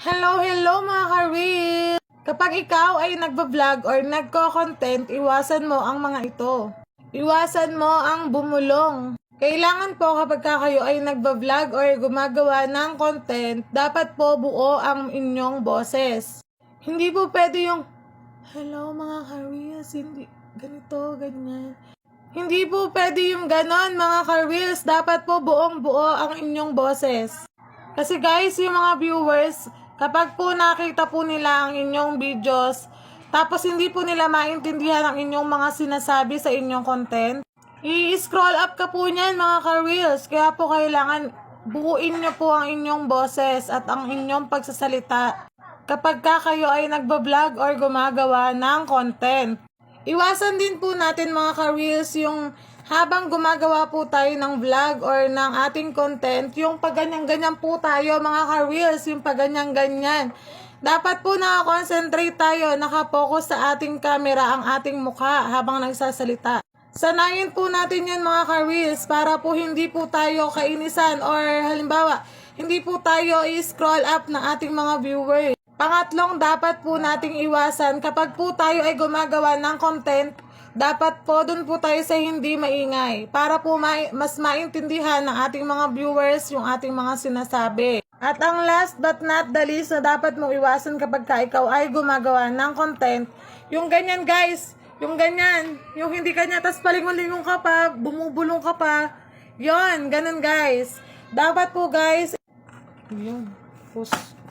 Hello mga ka-real! Kapag ikaw ay nagbablog or nagko-content, iwasan mo ang mga ito. Iwasan mo ang bumulong. Kailangan po kapag kayo ay nagbablog or gumagawa ng content, dapat po buo ang inyong boses. Hindi po pwede yung, hello mga ka-reals, hindi, ganito, ganyan. Hindi po pwede yung ganon mga ka-reals, dapat po buong buo ang inyong boses. Kasi guys, yung mga viewers, kapag po nakita po nila ang inyong videos, tapos hindi po nila maintindihan ang inyong mga sinasabi sa inyong content, i-scroll up ka po niyan mga ka-reels. Kaya po kailangan buuin nyo po ang inyong boses at ang inyong pagsasalita kapag kayo ay nagbablog or gumagawa ng content. Iwasan din po natin mga ka-reels yung habang gumagawa po tayo ng vlog or ng ating content, yung pag-ganyan-ganyan po tayo mga ka-reels, yung pag-ganyan-ganyan. Dapat po nakakonsentrate tayo, nakapokus sa ating camera ang ating mukha habang nagsasalita. Sanayin po natin yun mga ka-reels para po hindi po tayo kainisan or halimbawa, hindi po tayo i-scroll up ng ating mga viewers. Pangatlong, dapat po nating iwasan kapag po tayo ay gumagawa ng content, dapat po dun po tayo sa hindi maingay para po mas maintindihan ng ating mga viewers yung ating mga sinasabi. At ang last but not the least na dapat mong iwasan kapag ikaw ay gumagawa ng content, yung ganyan guys, yung ganyan, yung hindi kanya tas palingon-lingon ka pa, bumubulong ka pa, yon ganun guys. Dapat po guys, yun, push.